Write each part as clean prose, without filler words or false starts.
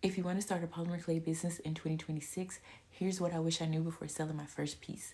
If you want to start a polymer clay business in 2026, here's what I wish I knew before selling my first piece.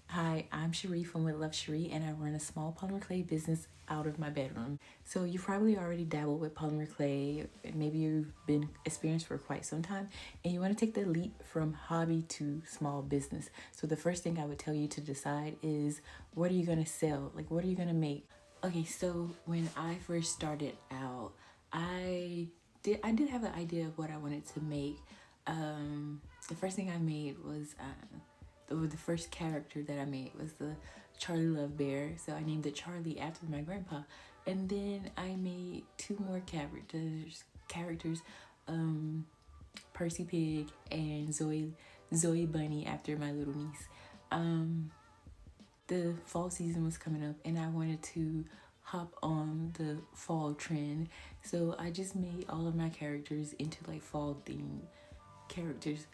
Hi, I'm Cherie from With Love Cherie, and I run a small polymer clay business out of my bedroom. So you probably already dabbled with polymer clay. Maybe you've been experienced for quite some time, and you want to take the leap from hobby to small business. So the first thing I would tell you to decide is, what are you going to sell? Like, what are you going to make? Okay, so when I first started out, I did have an idea of what I wanted to make. The first thing I made was the first character that I made was the Charlie Love Bear. So I named it Charlie after my grandpa. And then I made two more characters, Percy Pig and Zoe Bunny after my little niece. The fall season was coming up and I wanted to hop on the fall trend. So I just made all of my characters into like fall themed characters.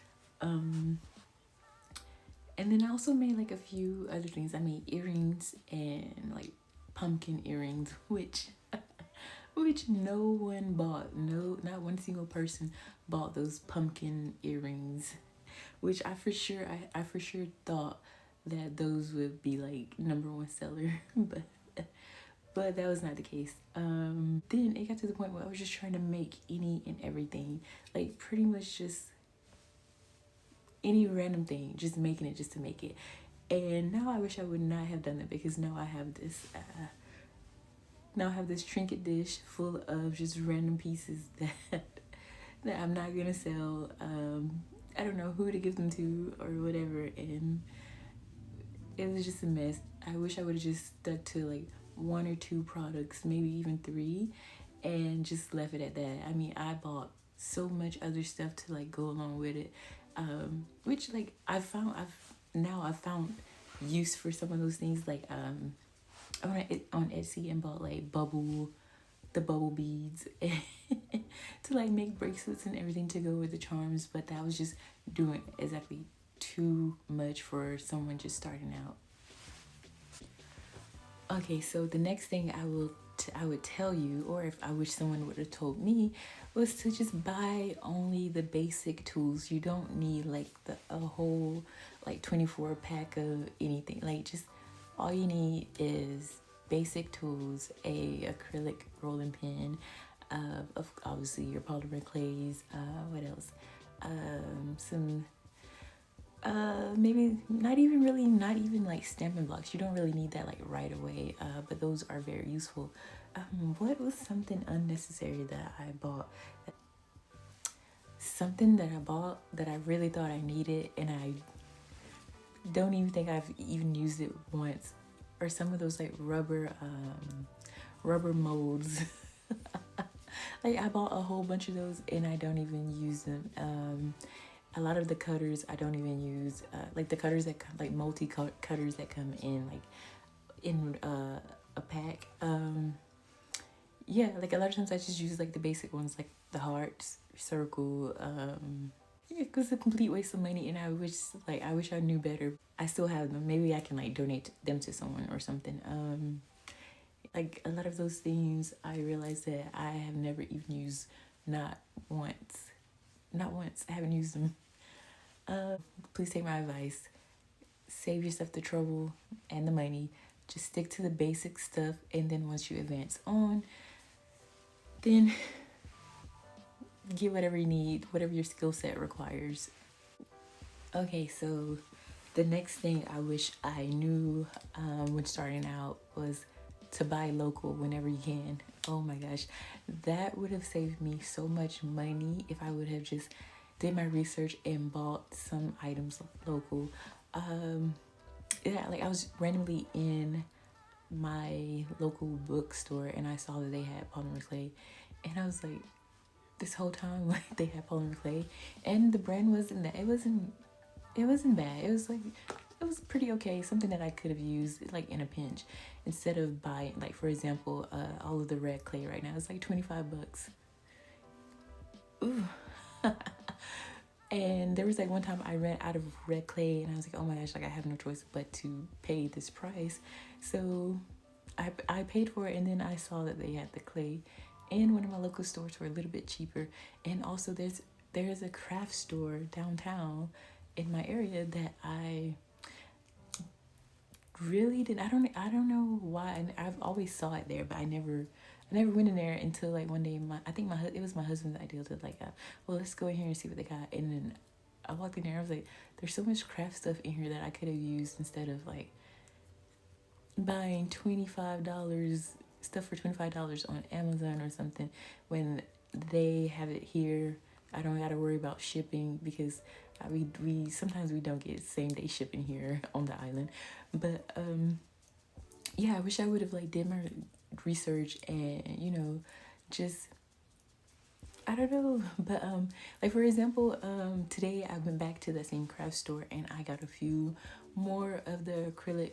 And then I also made like a few other things. I made earrings and like pumpkin earrings, which no one bought. No, not one single person bought those pumpkin earrings, which I for sure thought that those would be like #1 seller, but that was not the case. Then it got to the point where I was just trying to make any and everything, like pretty much just any random thing, just making it just to make it. And now I wish I would not have done that, because now I have this trinket dish full of just random pieces that I'm not gonna sell. I don't know who to give them to or whatever, and it was just a mess. I wish I would have just stuck to like 1 or 2 products, maybe even 3, and just left it at that. I mean, I bought so much other stuff to like go along with it, which like I've found use for some of those things. Like I went on Etsy and bought like the bubble beads to like make bracelets and everything to go with the charms, but that was just doing exactly too much for someone just starting out. Okay, so the next thing I would tell you, or if I wish someone would have told me, was to just buy only the basic tools. You don't need like a whole like 24 pack of anything. Like, just all you need is basic tools, a acrylic rolling pin, of obviously your polymer clays, what else? Some maybe not even like stamping blocks. You don't really need that like right away, but those are very useful. What was something unnecessary that I bought? Something that I bought that I really thought I needed, and I don't even think I've even used it once, or some of those like rubber molds. Like, I bought a whole bunch of those and I don't even use them. A lot of the cutters I don't even use, like the cutters that come, like multi cutters that come in like in a pack. Yeah, like a lot of times I just use like the basic ones, like the hearts, circle. Yeah, it's a complete waste of money, and I wish I knew better. I still have them. Maybe I can like donate them to someone or something. Like a lot of those things, I realized that I have never even used, not once. I haven't used them. Please take my advice. Save yourself the trouble and the money. Just stick to the basic stuff, and then once you advance on, then get whatever you need, whatever your skill set requires. Okay, so the next thing I wish I knew when starting out was to buy local whenever you can. Oh my gosh, that would have saved me so much money if I would have just did my research and bought some items local. Yeah, like I was randomly in my local bookstore and I saw that they had polymer clay, and I was like, this whole time like they had polymer clay, and the brand wasn't that, it wasn't bad. It was pretty okay, something that I could have used like in a pinch, instead of buying, like, for example, all of the red clay right now is like $25. Ooh. And there was like one time I ran out of red clay, and I was like, oh my gosh, like I have no choice but to pay this price. So I paid for it, and then I saw that they had the clay in one of my local stores for a little bit cheaper. And also there's a craft store downtown in my area that I really did. I don't know why. And I've always saw it there, but I never went in there until like one day. It was my husband's idea to like, well, let's go in here and see what they got. And then I walked in there. I was like, there's so much craft stuff in here that I could have used instead of like buying $25 stuff for $25 on Amazon or something when they have it here. I don't gotta worry about shipping because we sometimes we don't get same day shipping here on the island. But yeah, I wish I would have like did my research and just I don't know. But like for example, today I went back to the same craft store and I got a few more of the acrylic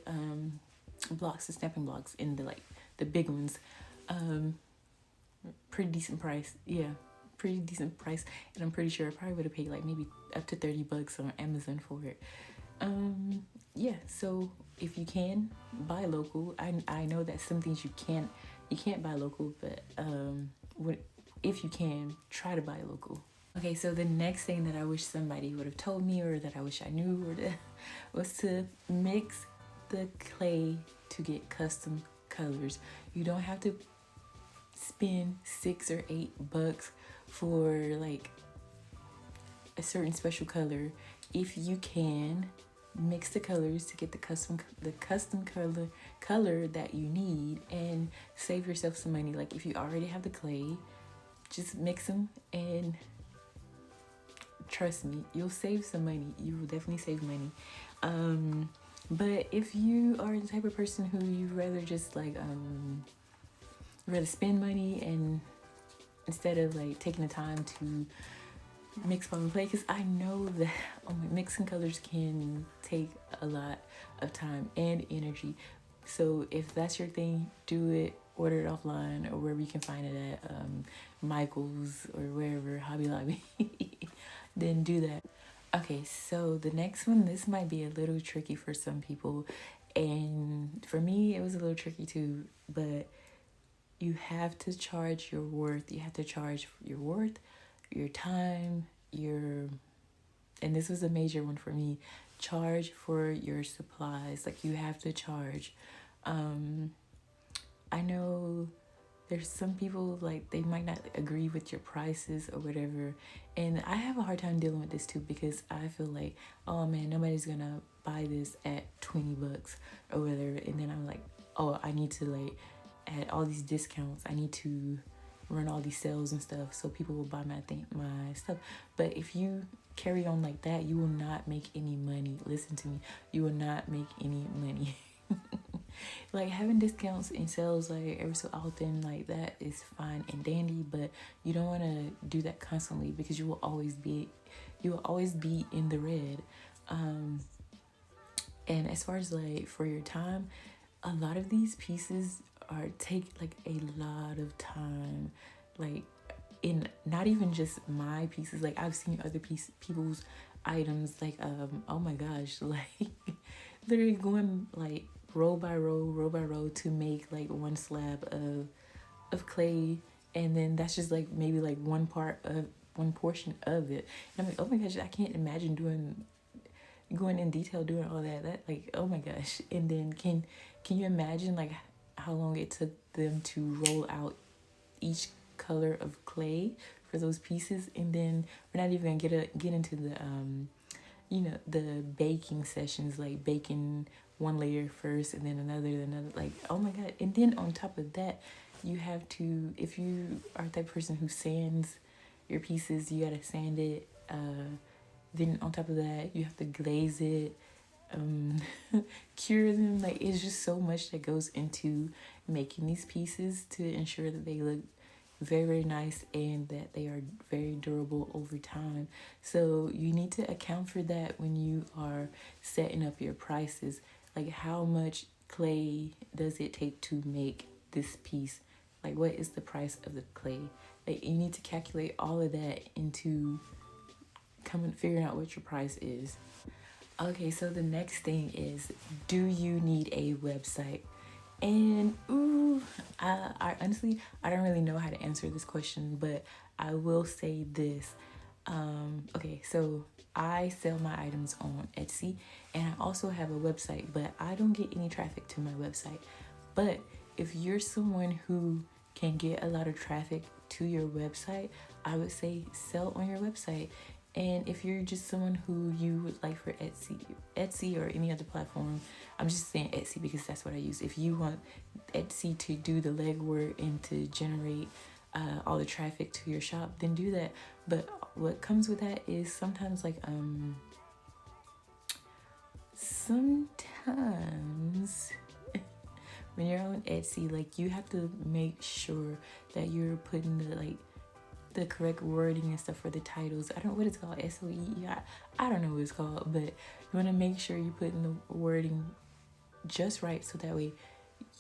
blocks, the stamping blocks in the big ones. Pretty decent price. Yeah, pretty decent price. And I'm pretty sure I probably would have paid like maybe up to $30 on Amazon for it. Yeah, so if you can buy local, I know that some things you can't buy local, but if you can, try to buy local. Okay, so the next thing that I wish somebody would have told me, or that I wish I knew, was to mix the clay to get custom colors. You don't have to spend $6 or $8 for like a certain special color. If you can mix the colors to get the custom color that you need and save yourself some money. Like if you already have the clay, just mix them, and trust me, you'll save some money. You will definitely save money. But if you are the type of person who you rather just like rather spend money and instead of like taking the time to mix polymer clay, because I know that mixing colors can take a lot of time and energy. So if that's your thing, do it. Order it offline or wherever you can find it at, Michael's or wherever, Hobby Lobby. Then do that. Okay, so the next one, this might be a little tricky for some people, and for me it was a little tricky too, but you have to charge your worth. You have to charge your worth, your time, and this was a major one for me, charge for your supplies. Like you have to charge. I know there's some people like they might not agree with your prices or whatever, and I have a hard time dealing with this too, because I feel like, oh man, nobody's gonna buy this at $20 or whatever, and then I'm like, oh, I need to like add all these discounts, I need to run all these sales and stuff so people will buy my stuff. But if you carry on like that, you will not make any money. Listen to me, you will not make any money. Like having discounts and sales like every so often, like that is fine and dandy, but you don't want to do that constantly, because you will always be in the red. And as far as like for your time, a lot of these pieces take like a lot of time, like in not even just my pieces. Like I've seen other people's items, like oh my gosh, like literally going like row by row to make like one slab of clay, and then that's just like maybe like one portion of it. And I'm like, oh my gosh, I can't imagine going in detail doing all that like, oh my gosh. And then can you imagine like how long it took them to roll out each color of clay for those pieces? And then we're not even gonna get into the the baking sessions, like baking one layer first and then another, like, oh my god. And then on top of that, you have to, if you are that person who sands your pieces, you gotta sand it. Then on top of that, you have to glaze it, cure them. Like it's just so much that goes into making these pieces to ensure that they look very, very nice and that they are very durable over time. So you need to account for that when you are setting up your prices. Like how much clay does it take to make this piece? Like what is the price of the clay? Like you need to calculate all of that into coming figuring out what your price is. Okay, so the next thing is, do you need a website? And ooh, I honestly, I don't really know how to answer this question, but I will say this. Okay, so I sell my items on Etsy, and I also have a website, but I don't get any traffic to my website. But if you're someone who can get a lot of traffic to your website, I would say sell on your website. And if you're just someone who you would like for Etsy or any other platform, I'm just saying Etsy because that's what I use. If you want Etsy to do the legwork and to generate all the traffic to your shop, then do that. But what comes with that is sometimes sometimes when you're on Etsy, like you have to make sure that you're putting the correct wording and stuff for the titles. I don't know what it's called, SOE. I don't know what it's called, but you want to make sure you're putting the wording just right so that way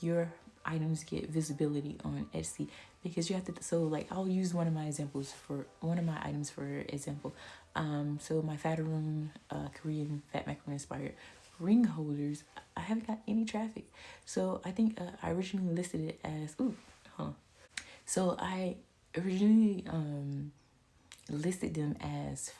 your items get visibility on Etsy. Because you have to, so like I'll use one of my items for example. So my Fataroom Korean fat macaroni inspired ring holders, I haven't got any traffic. So I think I originally listed it as So I originally listed them as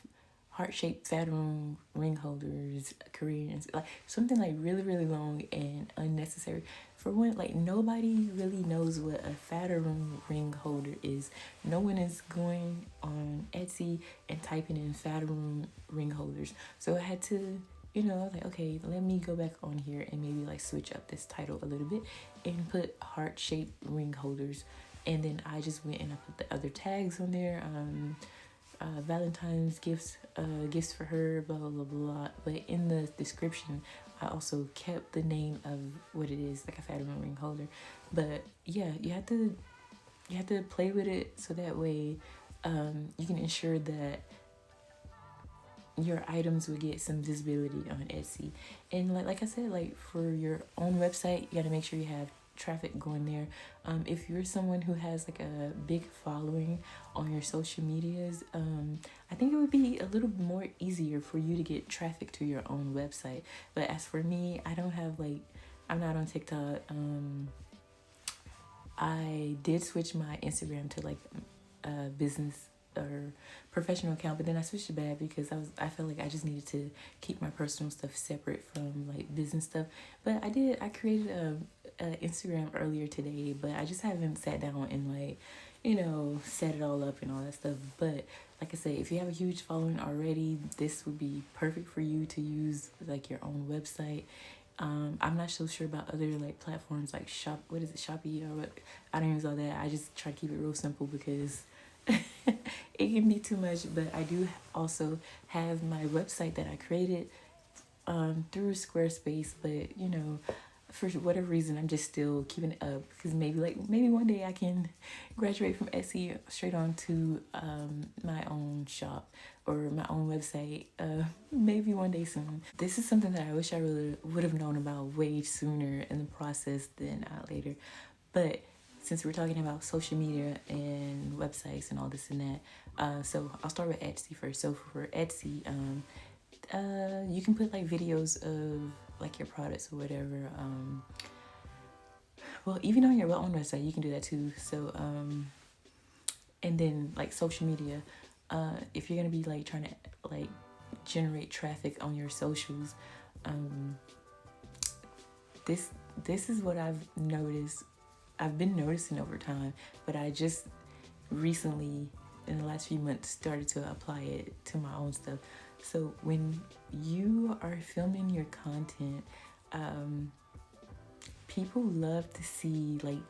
heart-shaped Fataroom ring holders, Korean, like something like really, really long and unnecessary. For one, like nobody really knows what a Fataroom ring holder is. No one is going on Etsy and typing in Fataroom ring holders. So I had to, like, okay, let me go back on here and maybe like switch up this title a little bit and put heart-shaped ring holders. And then I just went and I put the other tags on there. Valentine's gifts for her, blah blah blah blah. But in the description, I also kept the name of what it is, like a Fataroom ring holder. But yeah, you have to play with it so that way you can ensure that your items will get some visibility on Etsy. And like I said, like for your own website, you got to make sure you have traffic going there. If you're someone who has like a big following on your social medias, I think it would be a little more easier for you to get traffic to your own website. But as for me, I don't have I'm not on TikTok. I did switch my Instagram to like a business or professional account, but then I switched it back because I felt like I just needed to keep my personal stuff separate from like business stuff. But I created a Instagram earlier today, but I just haven't sat down and set it all up and all that stuff. But like I say, if you have a huge following already, this would be perfect for you to use like your own website. I'm not so sure about other like platforms like Shopee or what. I don't use all that. I just try to keep it real simple because it can be too much. But I do also have my website that I created through Squarespace, but for whatever reason I'm just still keeping it up because maybe one day I can graduate from Etsy straight on to my own shop or my own website, maybe one day soon. This is something that I wish I really would have known about way sooner in the process than later. But since we're talking about social media and websites and all this and that, so I'll start with Etsy first. So for Etsy, you can put like videos of like your products or whatever. Well, even on your own website, you can do that too. So, and then like social media, if you're gonna be like trying to like generate traffic on your socials, this is what I've noticed. I've been noticing over time, but I just recently in the last few months started to apply it to my own stuff. So when you are filming your content, people love to see like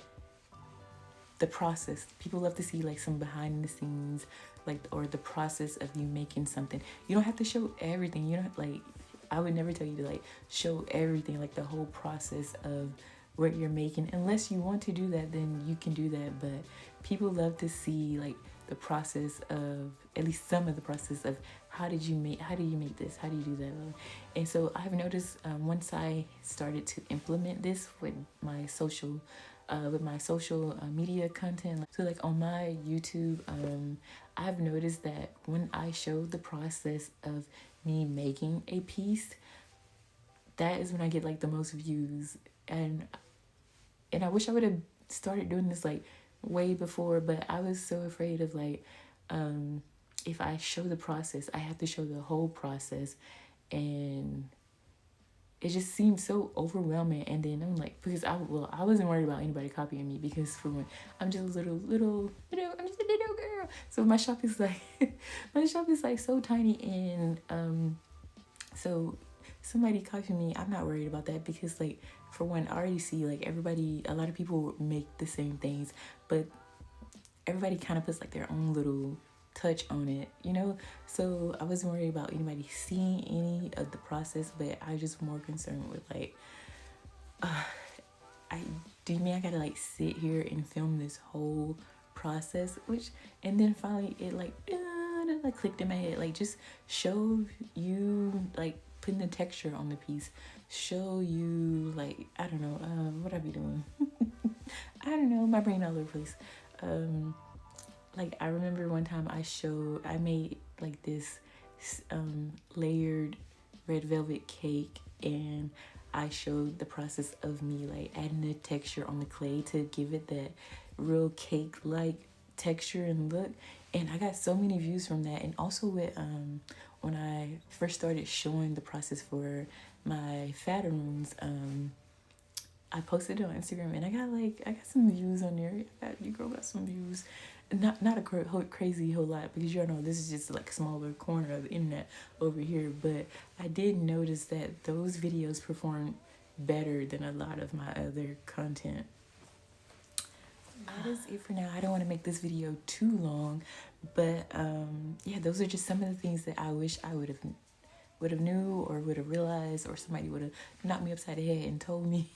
the process. People love to see like some behind the scenes, like, or the process of you making something. You don't have to show everything. You don't like, I would never tell you to like show everything, like the whole process of what you're making. Unless you want to do that, then you can do that. But people love to see like the process of, at least some of the process of how do you make this, how do you do that. And so I've noticed once I started to implement this with my social media content. So like on my YouTube, I've noticed that when I show the process of me making a piece, that is when I get like the most views. And I wish I would have started doing this like way before, but I was so afraid of like if I show the process, I have to show the whole process, and it just seemed so overwhelming. And then I'm like, because I wasn't worried about anybody copying me, because for one, I'm just a little I'm just a little girl. So my shop is like my shop is like so tiny, and so somebody copying me, I'm not worried about that, because like for one, I already see like a lot of people make the same things, but everybody kind of puts like their own little touch on it, you know? So I wasn't worried about anybody seeing any of the process, but I was just more concerned with like, do you mean I gotta like sit here and film this whole process? And then finally it like, clicked in my head, like just show you like putting the texture on the piece, show you like, I don't know, what I be doing. I don't know, my brain all over the place. Like I remember one time I made like this layered red velvet cake, and I showed the process of me like adding the texture on the clay to give it that real cake like texture and look. And I got so many views from that. And also with when I first started showing the process for my Fatteroons, I posted it on Instagram, and I got some views on there. Your girl got some views, not a crazy whole lot, because y'all know this is just like a smaller corner of the internet over here. But I did notice that those videos performed better than a lot of my other content. That is it for now. I don't want to make this video too long, but yeah, those are just some of the things that I wish I would have knew, or would have realized, or somebody would have knocked me upside the head and told me.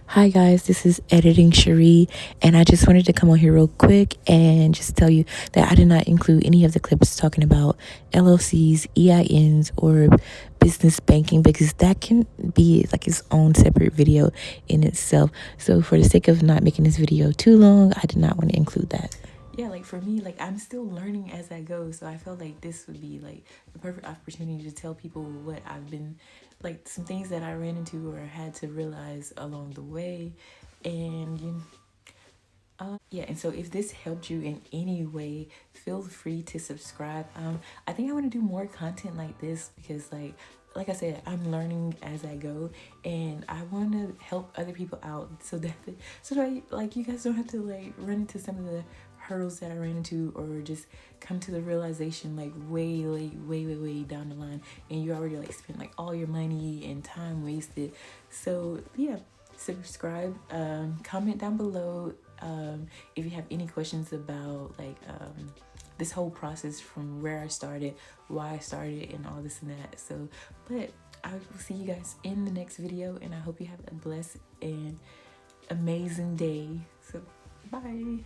Hi guys, this is Editing Cherie, and I just wanted to come on here real quick and just tell you that I did not include any of the clips talking about LLCs, EINs, or business banking, because that can be like its own separate video in itself. So for the sake of not making this video too long, I did not want to include that. Yeah, like for me, like I'm still learning as I go, so I felt like this would be like the perfect opportunity to tell people what I've been, like some things that I ran into or had to realize along the way. And yeah, and so if this helped you in any way, feel free to subscribe. I think I want to do more content like this, because like I said, I'm learning as I go, and I want to help other people out, so that like you guys don't have to like run into some of the hurdles that I ran into, or just come to the realization like way down the line, and you already like spent like all your money and time wasted. So yeah, subscribe, comment down below if you have any questions about like this whole process, from where I started, why I started, and all this and that. So, but I will see you guys in the next video, and I hope you have a blessed and amazing day. So bye.